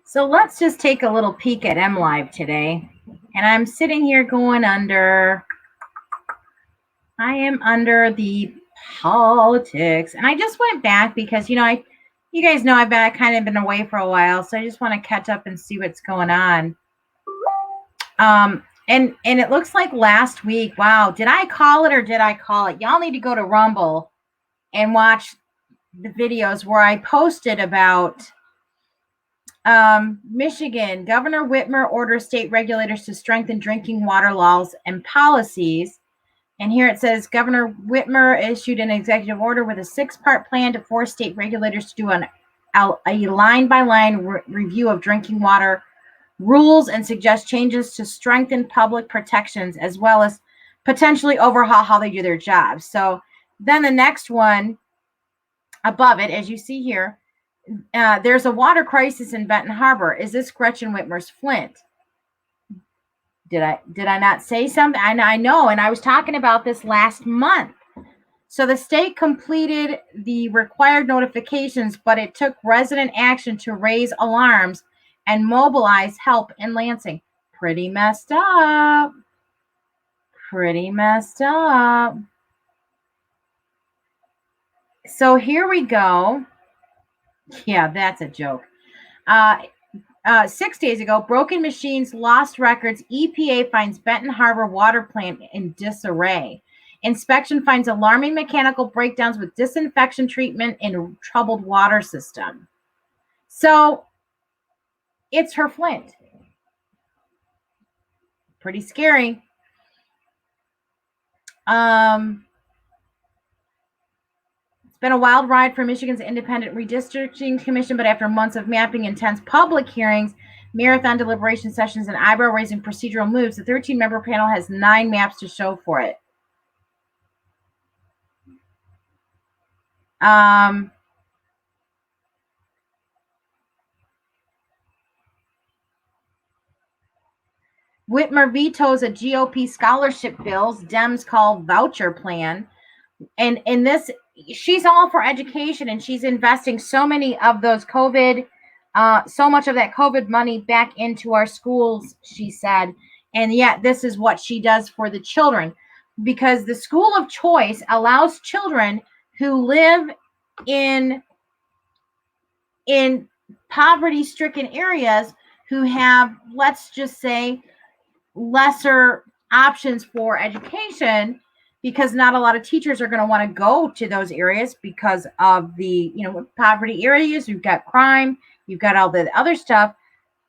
So let's just take a little peek at MLive today. And I'm sitting here going I am under the politics. And I just went back because, you guys know I've been away for a while. So I just want to catch up and see what's going on. And it looks like last week, wow, did I call it or did I call it? Y'all need to go to Rumble and watch the videos where I posted about Michigan. Governor Whitmer orders state regulators to strengthen drinking water laws and policies. And here it says Governor Whitmer issued an executive order with a 6-part plan to force state regulators to do a line-by-line review of drinking water rules and suggest changes to strengthen public protections as well as potentially overhaul how they do their jobs. So then the next one above it, as you see here, there's a water crisis in Benton Harbor. Is this Gretchen Whitmer's Flint? Did I not say something? I know, and I was talking about this last month. So the state completed the required notifications, but it took resident action to raise alarms and mobilize help in Lansing. Pretty messed up. Pretty messed up. So here we go. Yeah, that's a joke. 6 days ago, broken machines, lost records. EPA finds Benton Harbor water plant in disarray. Inspection finds alarming mechanical breakdowns with disinfection treatment in troubled water system. So it's her Flint. Pretty scary. It's been a wild ride for Michigan's Independent Redistricting Commission, but after months of mapping, intense public hearings, marathon deliberation sessions, and eyebrow-raising procedural moves, the 13-member panel has 9 maps to show for it. Whitmer vetoes a GOP scholarship bills Dems call voucher plan. And in this, she's all for education, and she's investing so many of those COVID, so much of that COVID money back into our schools, she said. And yet this is what she does for the children, because the school of choice allows children who live in poverty-stricken areas who have, let's just say, lesser options for education, because not a lot of teachers are going to want to go to those areas because of the, poverty areas. You've got crime, you've got all the other stuff.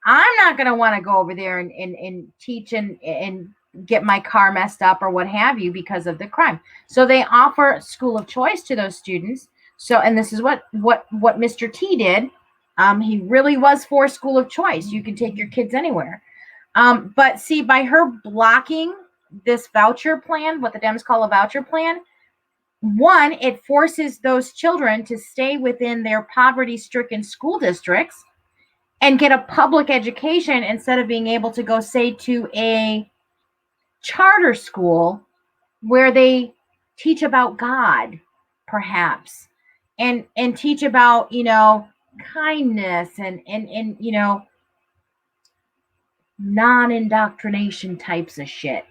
I'm not going to want to go over there and teach and get my car messed up or what have you because of the crime. So they offer school of choice to those students. So, and this is what Mr. T did. He really was for school of choice. You can take your kids anywhere. But see, by her blocking this voucher plan, what the Dems call a voucher plan, one, it forces those children to stay within their poverty-stricken school districts and get a public education instead of being able to go, say, to a charter school where they teach about God, perhaps, and teach about, kindness and non-indoctrination types of shit.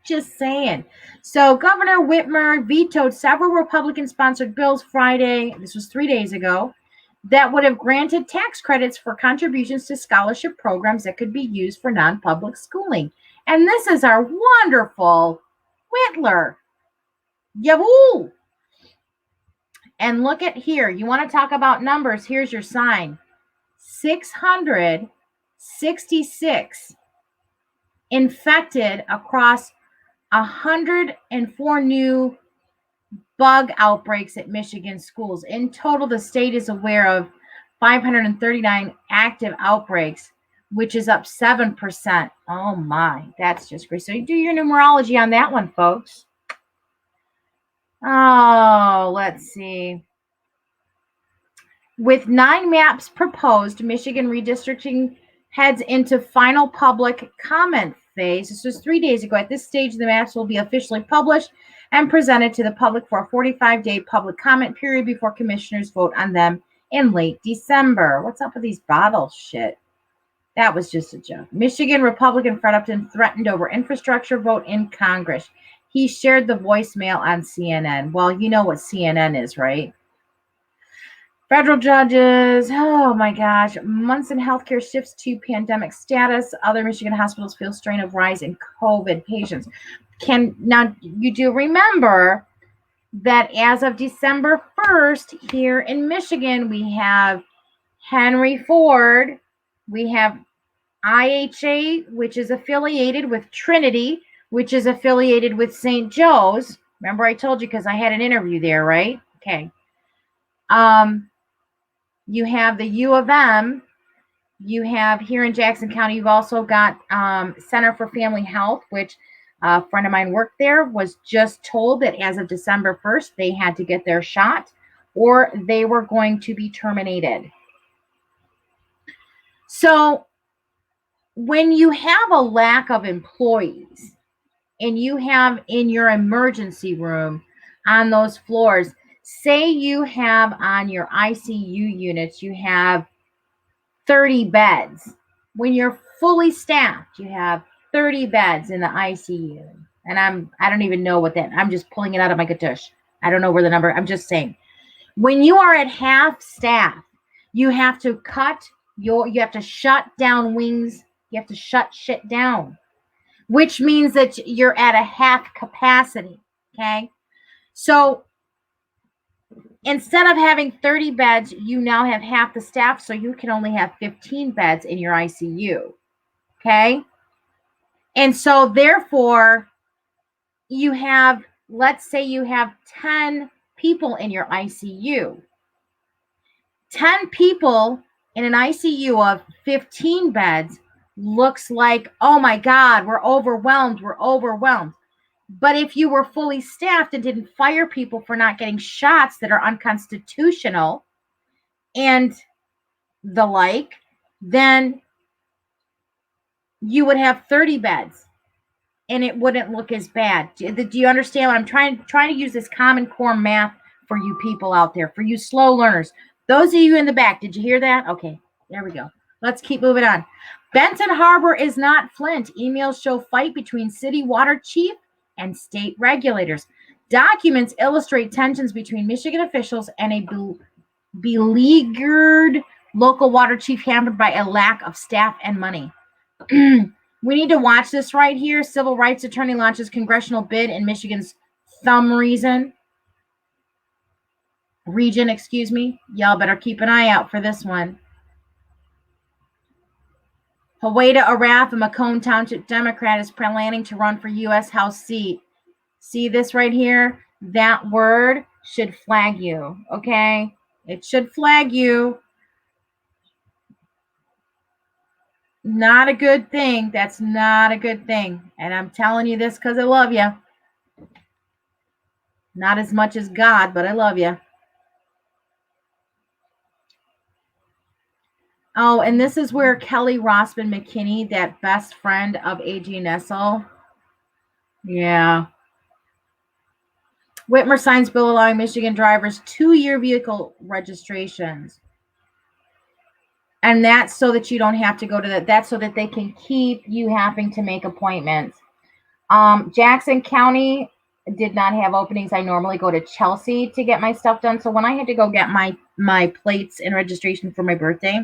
Just saying. So Governor Whitmer vetoed several Republican-sponsored bills Friday, this was 3 days ago, that would have granted tax credits for contributions to scholarship programs that could be used for non-public schooling. And this is our wonderful Whitler. Yahoo! And look at here. You want to talk about numbers? Here's your sign. 666 infected across 104 new bug outbreaks at Michigan schools. In total, the state is aware of 539 active outbreaks, which is up 7%. Oh my, that's just great. So you do your numerology on that one, folks. Oh, let's see. With 9 maps proposed, Michigan redistricting heads into final public comment phase. This was 3 days ago. At this stage, the maps will be officially published and presented to the public for a 45-day public comment period before commissioners vote on them in late December. What's up with these bottle shit? That was just a joke. Michigan Republican Fred Upton threatened over infrastructure vote in Congress. He shared the voicemail on CNN. Well, you know what CNN is, right? Federal judges, oh my gosh. Munson Healthcare shifts to pandemic status. Other Michigan hospitals feel strain of rise in COVID patients. Now, you do remember that as of December 1st, here in Michigan, we have Henry Ford, we have IHA, which is affiliated with Trinity, which is affiliated with St. Joe's. Remember I told you because I had an interview there, right? Okay. You have the U of M. You have here in Jackson County, you've also got Center for Family Health, which a friend of mine worked there, was just told that as of December 1st, they had to get their shot or they were going to be terminated. So when you have a lack of employees and you have in your emergency room on those floors, say you have on your ICU units, you have 30 beds. When you're fully staffed, you have 30 beds in the ICU. And I don't even know what that, I'm just pulling it out of my gatush. I don't know where the number, I'm just saying. When you are at half staff, you have to you have to shut down wings. You have to shut shit down, which means that you're at a half capacity. Okay. So instead of having 30 beds, you now have half the staff, so you can only have 15 beds in your ICU. Okay? And so therefore, you have, let's say you have 10 people in your ICU. 10 people in an ICU of 15 beds looks like, oh my God, we're overwhelmed. But if you were fully staffed and didn't fire people for not getting shots that are unconstitutional and the like, then you would have 30 beds and it wouldn't look as bad. Do you understand what I'm trying to use this Common Core math for you people out there, for you slow learners. Those of you in the back, did you hear that? Okay, there we go. Let's keep moving on. Benton Harbor is not Flint. Emails show fight between city water chief and state regulators. Documents illustrate tensions between Michigan officials and a beleaguered local water chief hampered by a lack of staff and money. We need to watch this right here. Civil rights attorney launches congressional bid in Michigan's thumb region. Y'all better keep an eye out for this one. Huwaida Arath, a Macomb Township Democrat, is planning to run for U.S. House seat. See this right here? That word should flag you, okay? It should flag you. Not a good thing. That's not a good thing. And I'm telling you this because I love you. Not as much as God, but I love you. Oh, and this is where Kelly Rossman McKinney, that best friend of A.G. Nessel. Yeah. Whitmer signs bill allowing Michigan drivers 2-year vehicle registrations. And that's so that you don't have to go to that. That's so that they can keep you having to make appointments. Jackson County did not have openings. I normally go to Chelsea to get my stuff done. So when I had to go get my plates and registration for my birthday,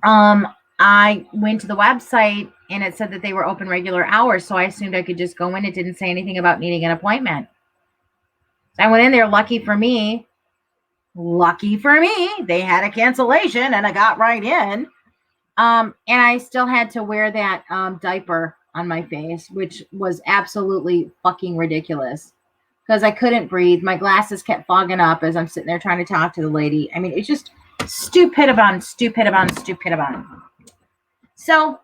I went to the website and it said that they were open regular hours. So I assumed I could just go in. It didn't say anything about needing an appointment. So I went in there. Lucky for me, they had a cancellation and I got right in. And I still had to wear that diaper on my face, which was absolutely fucking ridiculous because I couldn't breathe. My glasses kept fogging up as I'm sitting there trying to talk to the lady. I mean, it's just stupid. So,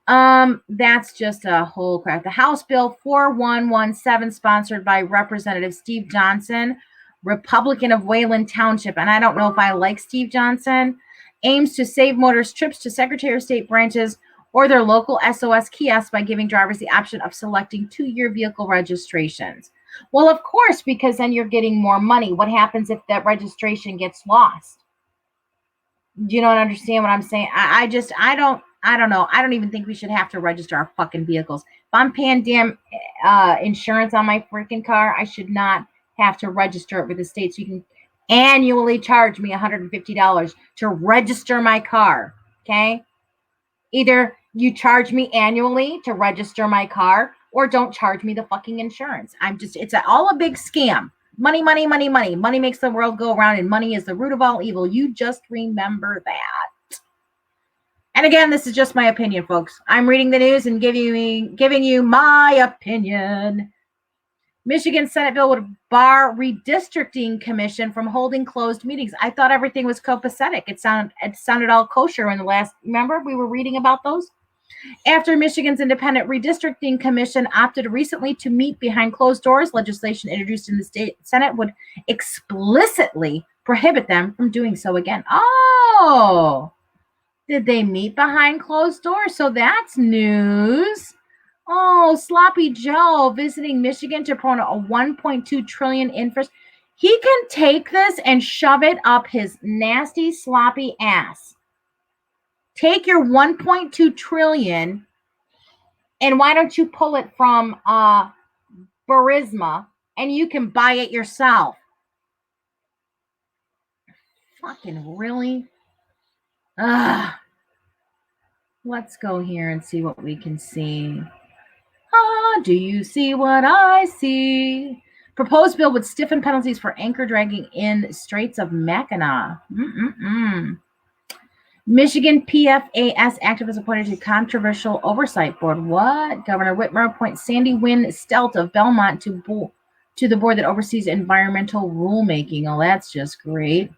that's just a whole crap. The House Bill 4117, sponsored by Representative Steve Johnson, Republican of Wayland Township, and I don't know if I like Steve Johnson, aims to save motorists trips to Secretary of State branches or their local SOS kiosks by giving drivers the option of selecting 2-year vehicle registrations. Well, of course, because then you're getting more money. What happens if that registration gets lost? Do you not understand what I'm saying? I don't know. I don't even think we should have to register our fucking vehicles. If I'm paying damn insurance on my freaking car, I should not have to register it with the state. So you can annually charge me $150 to register my car. Okay. Either you charge me annually to register my car or don't charge me the fucking insurance. It's all a big scam. Money, money, money, money. Money makes the world go around, and money is the root of all evil. You just remember that. And again, this is just my opinion, folks. I'm reading the news and giving you my opinion. Michigan Senate bill would bar redistricting commission from holding closed meetings. I thought everything was copacetic. It sounded all kosher in the last. Remember, we were reading about those. After Michigan's Independent Redistricting Commission opted recently to meet behind closed doors, legislation introduced in the state Senate would explicitly prohibit them from doing so again. Oh, did they meet behind closed doors? So that's news. Oh, Sloppy Joe visiting Michigan to promote a $1.2 trillion infrastructure. He can take this and shove it up his nasty, sloppy ass. Take your 1.2 trillion and why don't you pull it from Burisma and you can buy it yourself? Fucking really? Let's go here and see what we can see. Do you see what I see? Proposed bill would stiffen penalties for anchor dragging in Straits of Mackinac. Michigan PFAS activist appointed to controversial oversight board. What? Governor Whitmer appoints Sandy Wynn Stelt of Belmont to the board that oversees environmental rulemaking. Oh, that's just great.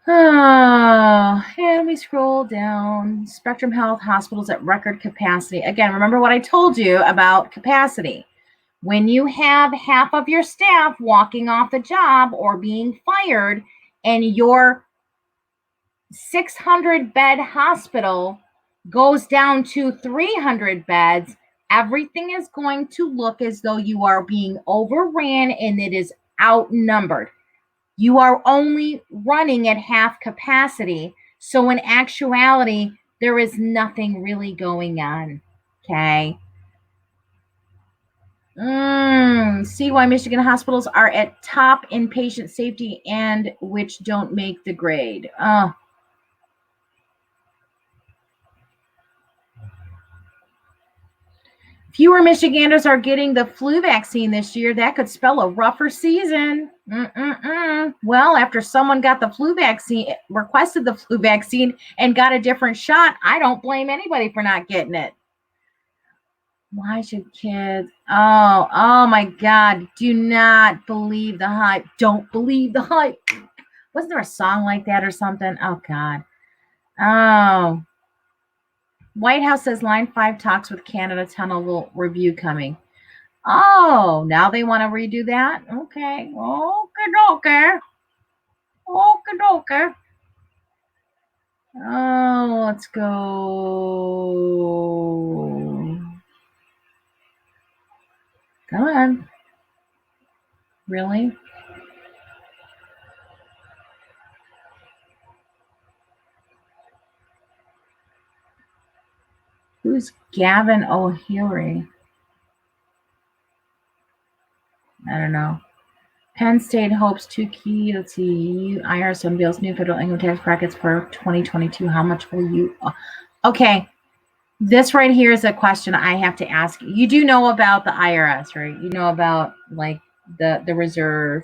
Oh, and we scroll down. Spectrum Health hospitals at record capacity. Again, remember what I told you about capacity. When you have half of your staff walking off the job or being fired and your 600-bed hospital goes down to 300 beds, everything is going to look as though you are being overran and it is outnumbered. You are only running at half capacity. So in actuality, there is nothing really going on. Okay. See why Michigan hospitals are at top in patient safety and which don't make the grade. Fewer Michiganders are getting the flu vaccine this year. That could spell a rougher season. Well, after someone got the flu vaccine, requested the flu vaccine, and got a different shot, I don't blame anybody for not getting it. Why should kids? Oh my God. Do not believe the hype. Don't believe the hype. Wasn't there a song like that or something? Oh, God. Oh. White House says Line 5 talks with Canada tunnel review coming. Oh, now they want to redo that? Okay. Okay. Oh, let's go. Come on. Really? Who's Gavin O'Leary? I don't know. Penn State hopes to key. Let's see. IRS unveils new federal income tax brackets for 2022. How much will you? Okay. This right here is a question I have to ask you. You do know about the IRS, right? You know about like the reserve.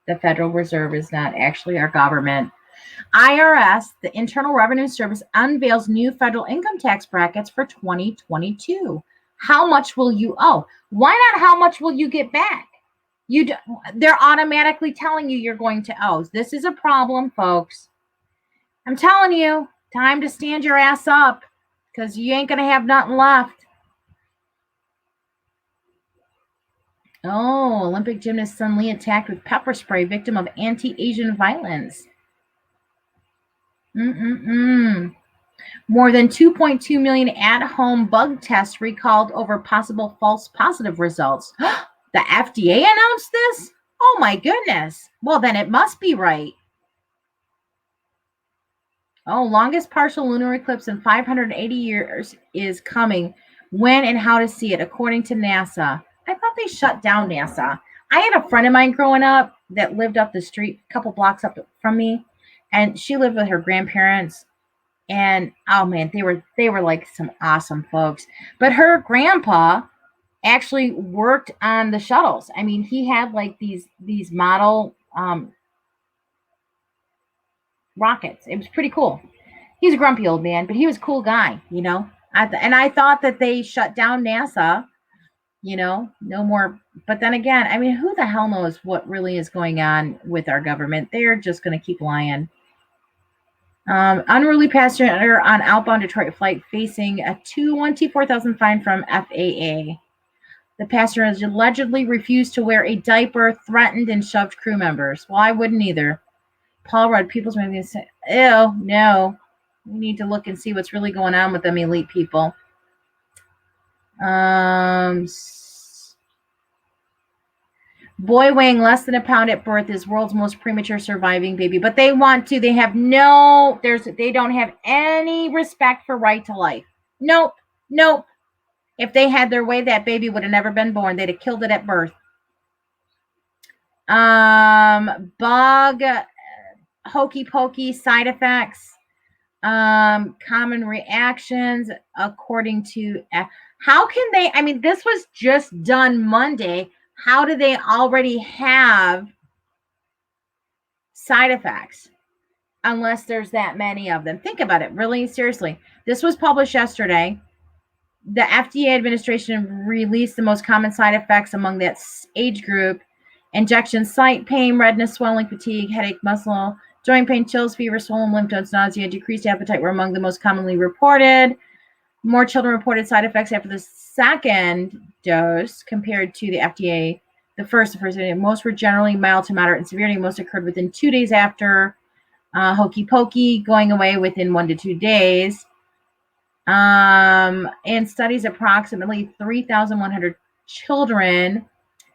The Federal Reserve is not actually our government. IRS, the Internal Revenue Service, unveils new federal income tax brackets for 2022. How much will you owe? Why not how much will you get back? They're automatically telling you you're going to owe. This is a problem, folks. I'm telling you, time to stand your ass up because you ain't going to have nothing left. Oh, Olympic gymnast Sun Lee attacked with pepper spray, victim of anti-Asian violence. More than 2.2 million at-home bug tests recalled over possible false positive results. The FDA announced this? Oh my goodness. Well, then it must be right. Oh, longest partial lunar eclipse in 580 years is coming. When and how to see it, according to NASA. I thought they shut down NASA. I had a friend of mine growing up that lived up the street, a couple blocks up from me, and she lived with her grandparents. And oh man, they were like some awesome folks. But her grandpa actually worked on the shuttles. I mean, he had like these model rockets. It was pretty cool. He's a grumpy old man, but he was a cool guy, you know. And I thought that they shut down NASA, you know, no more. But then again, I mean, who the hell knows what really is going on with our government? They're just going to keep lying. Unruly passenger on outbound Detroit flight facing a 24,000 fine from FAA. The passenger has allegedly refused to wear a diaper, threatened, and shoved crew members. Well, I wouldn't either. Paul Rudd, People's Magazine said, ew, no. We need to look and see what's really going on with them elite people. Boy weighing less than a pound at birth is world's most premature surviving baby. But they they don't have any respect for right to life. Nope. If they had their way, that baby would have never been born. They'd have killed it at birth. Bug, hokey pokey side effects, common reactions, according to how can they? I mean, this was just done Monday. How do they already have side effects? Unless there's that many of them. Think about it. Really, seriously. This was published yesterday. The FDA administration released the most common side effects among that age group: injection site pain, redness, swelling, fatigue, headache, muscle, joint pain, chills, fever, swollen lymph nodes, nausea, decreased appetite were among the most commonly reported. More children reported side effects after the second dose compared to the FDA. The first, most were generally mild to moderate in severity. Most occurred within 2 days after hokey pokey, going away within 1 to 2 days. In studies, approximately 3,100 children,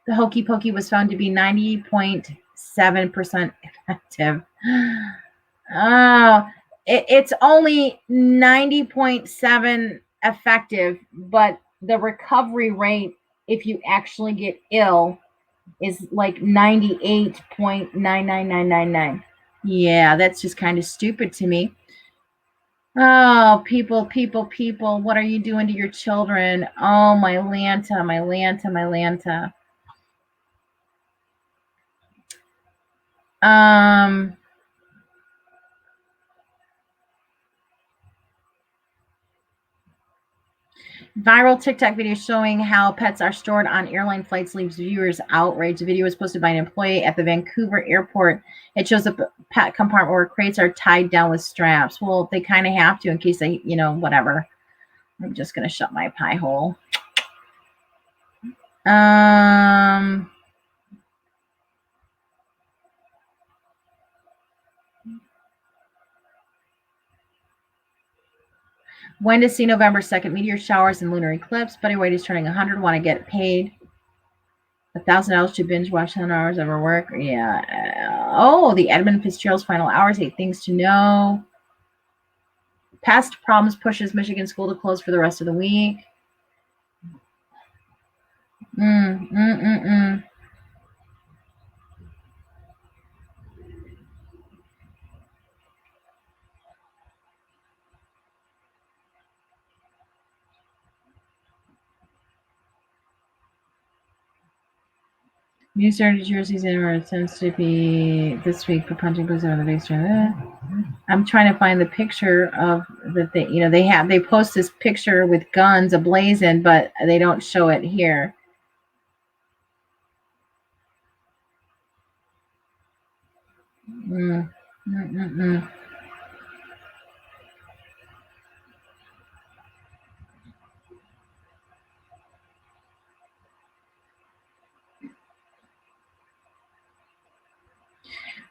the hokey pokey was found to be 90.7% effective. It's only 90.7 effective, but the recovery rate, if you actually get ill, is like 98.99999. Yeah, that's just kind of stupid to me. Oh, people, what are you doing to your children? Oh, my Lanta. Viral TikTok video showing how pets are stored on airline flights leaves viewers outraged. The video was posted by an employee at the Vancouver airport. It shows a pet compartment where crates are tied down with straps. Well, they kind of have to in case they, whatever. I'm just going to shut my pie hole. When to see November 2nd, meteor showers and lunar eclipse. Buddy White is turning 100. Want to get paid $1,000 to binge watch 10 hours of her work? Yeah. The Edmund Fitzgerald's final hours. 8 things to know. Past problems pushes Michigan school to close for the rest of the week. New York, New Jersey's in tends to be this week for punching booze over the base. I'm trying to find the picture of that they post this picture with guns ablazing, but they don't show it here.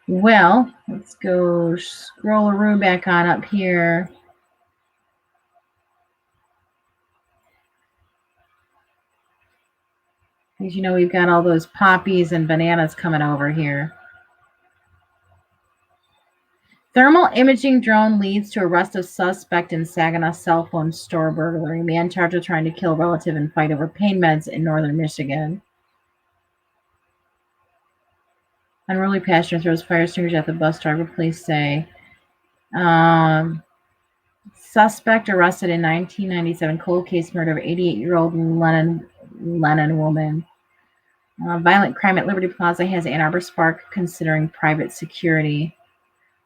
Well, let's go scroll back on up here. Because you know we've got all those poppies and bananas coming over here. Thermal imaging drone leads to arrest of suspect in Saginaw cell phone store burglary. Man charged with trying to kill relative and fight over pain meds in northern Michigan. Unruly passenger throws fire extinguisher at the bus driver, police say. Suspect arrested in 1997 cold case murder of 88-year-old Lennon woman. Violent crime at Liberty Plaza has Ann Arbor Spark considering private security.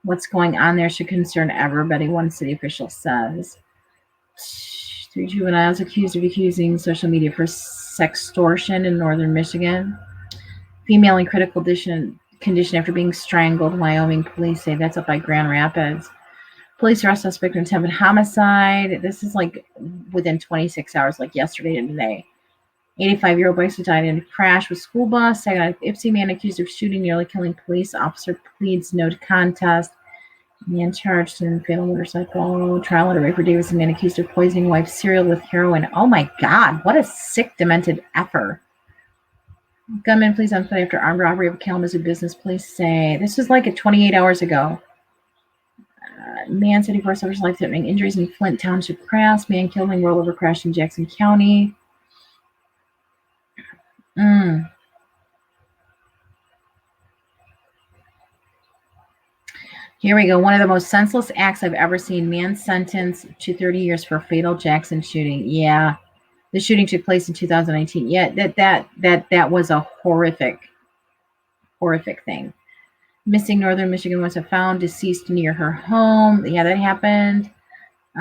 What's going on there should concern everybody, one city official says. 3 juveniles accused of using social media for sextortion in northern Michigan. Female in critical condition after being strangled. Wyoming police say that's up by Grand Rapids. Police arrest suspect in attempted homicide. This is like within 26 hours, like yesterday and today. 85-year-old bicycle died in a crash with school bus. Second, Ypsi man accused of shooting, nearly killing police officer pleads no contest. Man charged in fatal motorcycle trial at a Raper Davidson man accused of poisoning wife's cereal with heroin. Oh my God, what a sick, demented effer. Gunman pleads on foot after armed robbery of a Kalamazoo business. Police say this was like 28 hours ago. Man said he suffers life-threatening injuries in Flint Township crash. Man killed in rollover crash in Jackson County. Here we go. One of the most senseless acts I've ever seen. Man sentenced to 30 years for fatal Jackson shooting. Yeah. The shooting took place in 2019. Yeah, that was a horrific thing. Missing northern Michigan was found deceased near her home. Yeah, that happened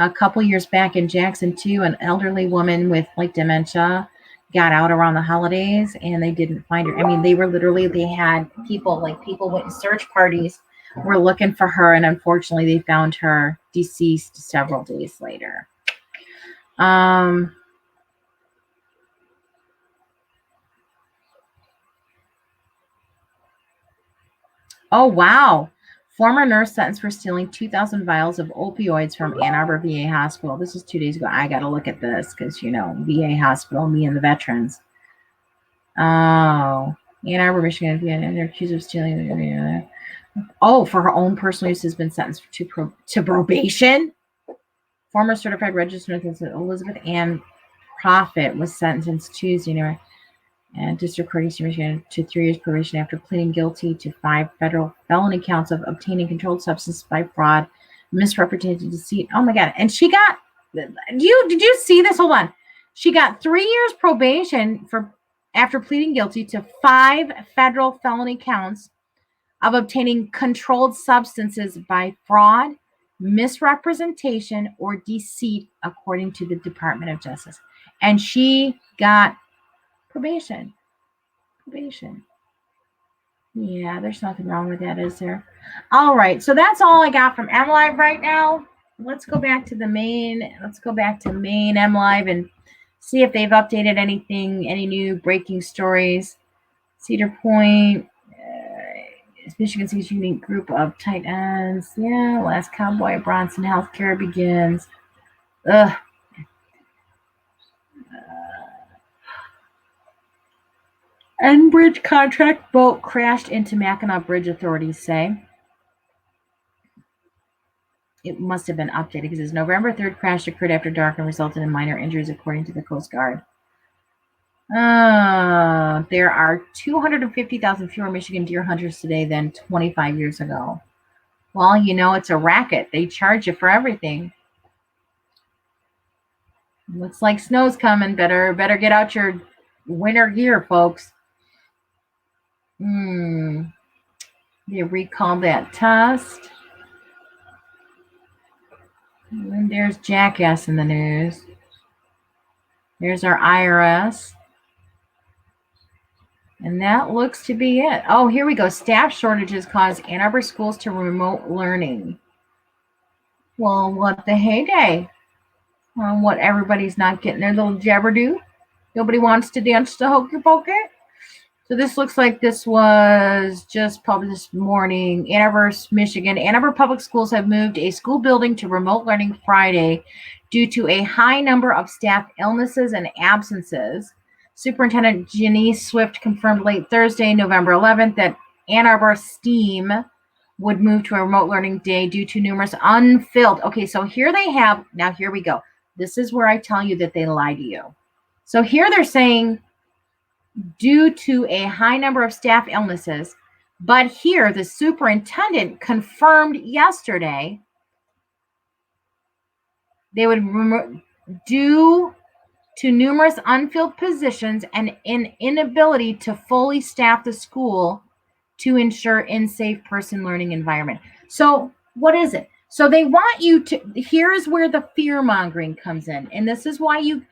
a couple years back in Jackson too. An elderly woman with like dementia got out around the holidays and they didn't find her. I mean, they had people went in search parties, were looking for her, and unfortunately they found her deceased several days later. Oh, wow. Former nurse sentenced for stealing 2,000 vials of opioids from Ann Arbor VA Hospital. This is 2 days ago. I got to look at this because, VA Hospital, me and the veterans. Oh, Ann Arbor, Michigan, and they're accused of stealing. Oh, for her own personal use has been sentenced to probation. Former certified registered nurse Elizabeth Ann Profit was sentenced Tuesday, and District Court Eastern Michigan to 3 years probation after pleading guilty to 5 federal felony counts of obtaining controlled substance by fraud, misrepresentation, deceit. Oh my God! And she got. Did you see this? Hold on. She got 3 years probation after pleading guilty to 5 federal felony counts of obtaining controlled substances by fraud, misrepresentation, or deceit, according to the Department of Justice. And she got probation. Yeah, there's nothing wrong with that, is there? All right, so that's all I got from MLive right now. Let's go back to main MLive and see if they've updated anything, any new breaking stories. Cedar Point, Michigan State's unique group of tight ends. Yeah, last cowboy at Bronson Healthcare begins. Ugh. Enbridge contract boat crashed into Mackinac Bridge, authorities say. It must have been updated because this November 3rd crash occurred after dark and resulted in minor injuries, according to the Coast Guard. There are 250,000 fewer Michigan deer hunters today than 25 years ago. Well, it's a racket. They charge you for everything. Looks like snow's coming. Better get out your winter gear, folks. They recalled that test. And there's Jackass in the news. There's our IRS. And that looks to be it. Oh, here we go. Staff shortages cause Ann Arbor schools to remote learning. Well, what the heyday? What everybody's not getting their little jabber-do? Nobody wants to dance to Hokey Pokey? So this looks like this was just published this morning. Ann Arbor, Michigan. Ann Arbor Public Schools have moved a school building to remote learning Friday due to a high number of staff illnesses and absences. Superintendent Janice Swift confirmed late Thursday, November 11th, that Ann Arbor STEAM would move to a remote learning day due to numerous unfilled. Okay, so here they have, now here we go. This is where I tell you that they lie to you. So here they're saying due to a high number of staff illnesses, but here the superintendent confirmed yesterday they would due to numerous unfilled positions and an inability to fully staff the school to ensure in safe person learning environment. So what is it? So they want you to, here is where the fear mongering comes in. And this is why you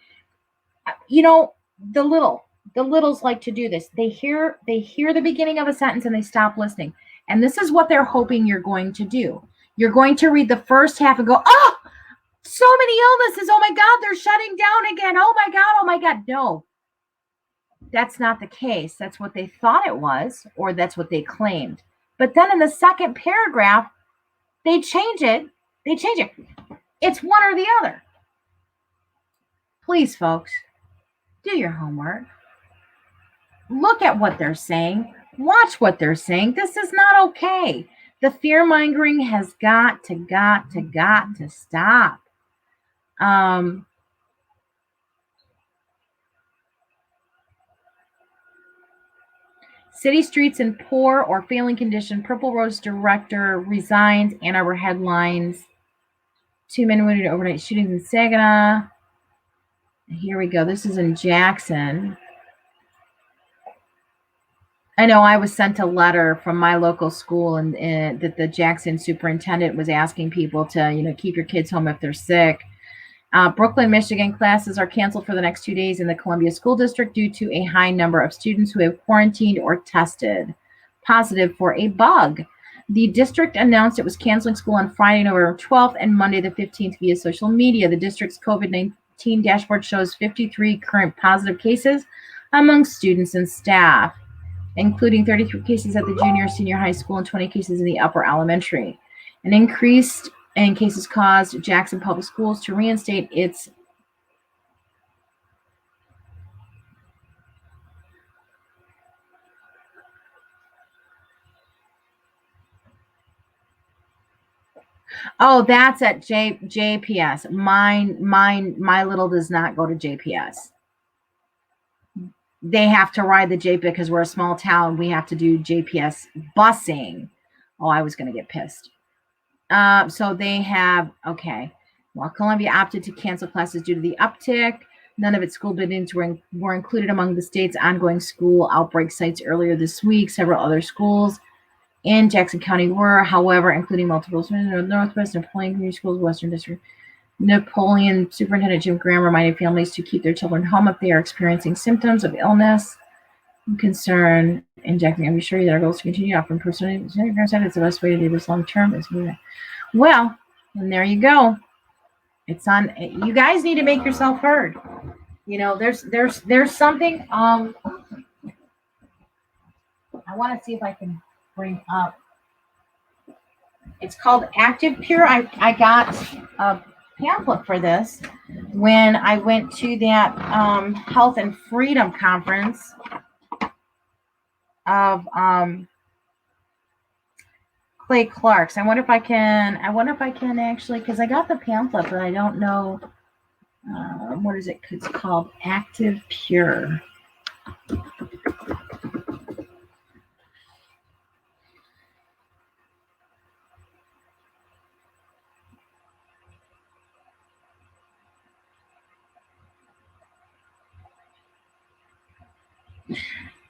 know, the littles like to do this. They hear the beginning of a sentence and they stop listening. And this is what they're hoping you're going to do. You're going to read the first half and go, oh, so many illnesses. Oh my God, they're shutting down again. Oh my God. Oh my God. No, that's not the case. That's what they thought it was, or that's what they claimed. But then in the second paragraph, they change it. It's one or the other. Please, folks, do your homework. Look at what they're saying. Watch what they're saying. This is not okay. The fear mongering has got to stop. City streets in poor or failing condition. Purple Rose director resigns. Ann Arbor headlines. 2 men wounded overnight shootings in Saginaw. Here we go. This is in Jackson. I know I was sent a letter from my local school, and that the Jackson superintendent was asking people to, keep your kids home if they're sick. Brooklyn, Michigan classes are canceled for the next 2 days in the Columbia School District due to a high number of students who have quarantined or tested positive for a bug. The district announced it was canceling school on Friday, November 12th and Monday the 15th via social media. The district's COVID-19 dashboard shows 53 current positive cases among students and staff, including 33 cases at the junior senior high school and 20 cases in the upper elementary. An increase in cases caused Jackson Public Schools to reinstate its that's at JPS. My little does not go to JPS. They have to ride the JPS because we're a small town. We have to do JPS busing. Oh, I was going to get pissed. So they have, okay. While Columbia opted to cancel classes due to the uptick, none of its school buildings were included among the state's ongoing school outbreak sites earlier this week. Several other schools in Jackson County were, however, including multiple Northwest Napoleon Community Schools, Western District. Napoleon Superintendent Jim Graham reminded families to keep their children home if they are experiencing symptoms of illness and concern. Injecting, I'm sure that our goals to continue offering personal. It's the best way to do this long term. Well, and there you go. It's on. You guys need to make yourself heard. There's something. I want to see if I can bring up. It's called Active Pure. I got a pamphlet for this when I went to that Health and Freedom Conference of Clay Clark's. I wonder if I can actually, because I got the pamphlet, but I don't know what is it? It's called Active Pure.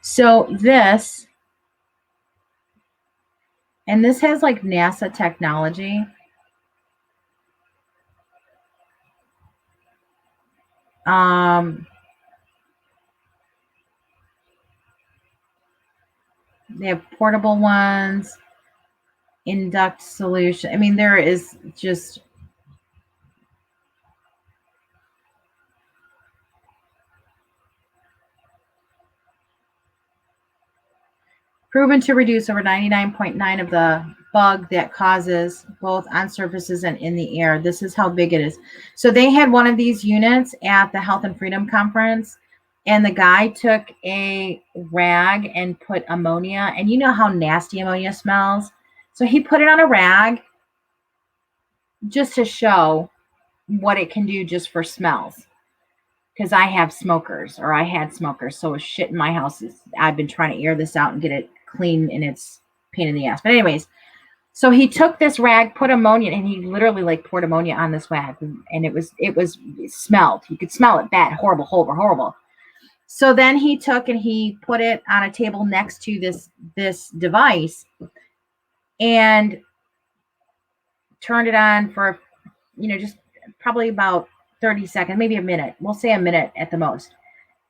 So this has like NASA technology. They have portable ones, induct solution. I mean, there is just proven to reduce over 99.9% of the bug that causes both on surfaces and in the air. This is how big it is. So they had one of these units at the Health and Freedom Conference, And the guy took a rag and put ammonia, and you know how nasty ammonia smells. So he put it on a rag just to show what it can do just for smells. Because I have smokers, or I had smokers, so shit in my house I've been trying to air this out and get it clean, and it's pain in the ass. But anyways, so he took this rag, put ammonia, and he literally like poured ammonia on this rag, and it smelled. You could smell it bad, horrible, horrible, horrible. So then he took and he put it on a table next to this device and turned it on for, just probably about 30 seconds, maybe a minute. We'll say a minute at the most.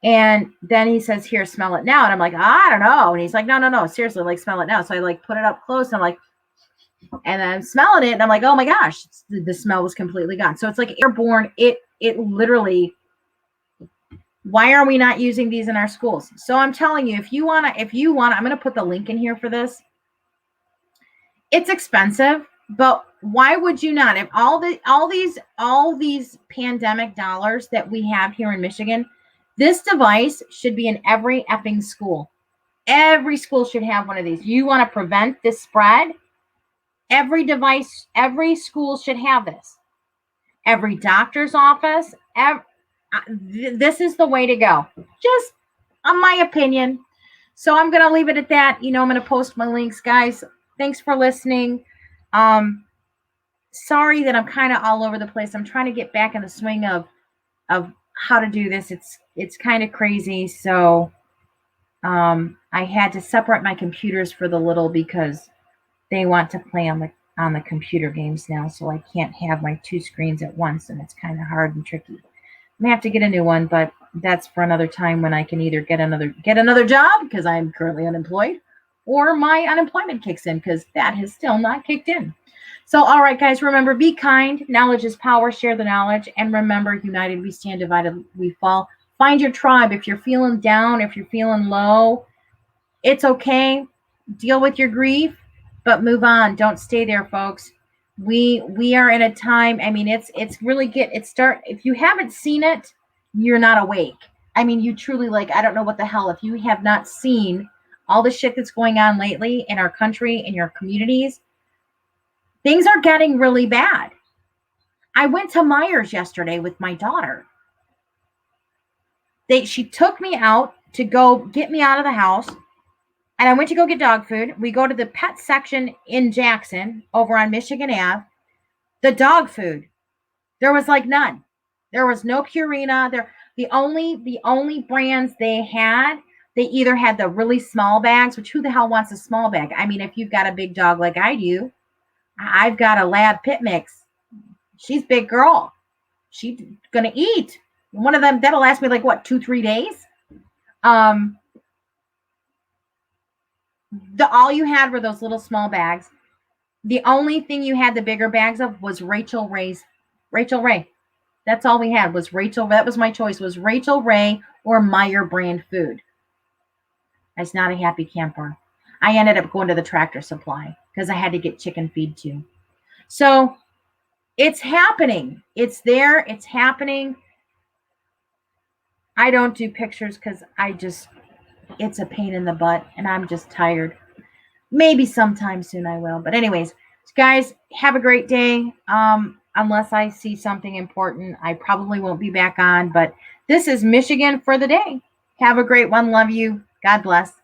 And then he says, here, smell it now. And I'm like, I don't know. And he's like, no, seriously, like smell it now. So I like put it up close and I'm like, and I'm smelling it and I'm like, oh my gosh, the smell was completely gone. So it's like airborne. It literally, why are we not using these in our schools? So I'm telling you, if you want, I'm going to put the link in here for this. It's expensive, but why would you not? If all these pandemic dollars that we have here in Michigan, this device should be in every effing school. Every school should have one of these. You want to prevent this spread? Every device, every school should have this. Every doctor's office, this is the way to go. Just on my opinion. So I'm going to leave it at that. I'm going to post my links, guys. Thanks for listening. Sorry that I'm kind of all over the place. I'm trying to get back in the swing of how to do this. It's kind of crazy. So I had to separate my computers for the little because they want to play on the computer games now. So I can't have my two screens at once, and it's kind of hard and tricky. I may have to get a new one, but that's for another time when I can either get another job because I'm currently unemployed, or my unemployment kicks in because that has still not kicked in. So, all right, guys, remember, be kind. Knowledge is power. Share the knowledge. And remember, united we stand, divided we fall. Find your tribe. If you're feeling down, if you're feeling low, it's okay. Deal with your grief, but move on. Don't stay there, folks. We are in a time. I mean, it's really if you haven't seen it, you're not awake. I mean, you truly, I don't know what the hell, if you have not seen all the shit that's going on lately in our country, in your communities, things are getting really bad. I went to Meijer's yesterday with my daughter. She took me out to go get me out of the house. And I went to go get dog food. We go to the pet section in Jackson over on Michigan Ave. The dog food, there was none. There was no Purina. The only brands they had, they either had the really small bags, which who the hell wants a small bag? I mean, if you've got a big dog like I do, I've got a lab pit mix. She's big girl. She's going to eat. One of them, that'll last me 2-3 days. All you had were those little small bags. The only thing you had the bigger bags of was Rachael Ray. That's all we had was Rachael. That was my choice, was Rachael Ray or Meijer brand food. I was not a happy camper. I ended up going to the Tractor Supply because I had to get chicken feed too. So it's happening. It's there. It's happening. I don't do pictures because it's a pain in the butt and I'm just tired. Maybe sometime soon I will. But anyways, guys, have a great day. Unless I see something important, I probably won't be back on. But this is Michigan for the day. Have a great one. Love you. God bless.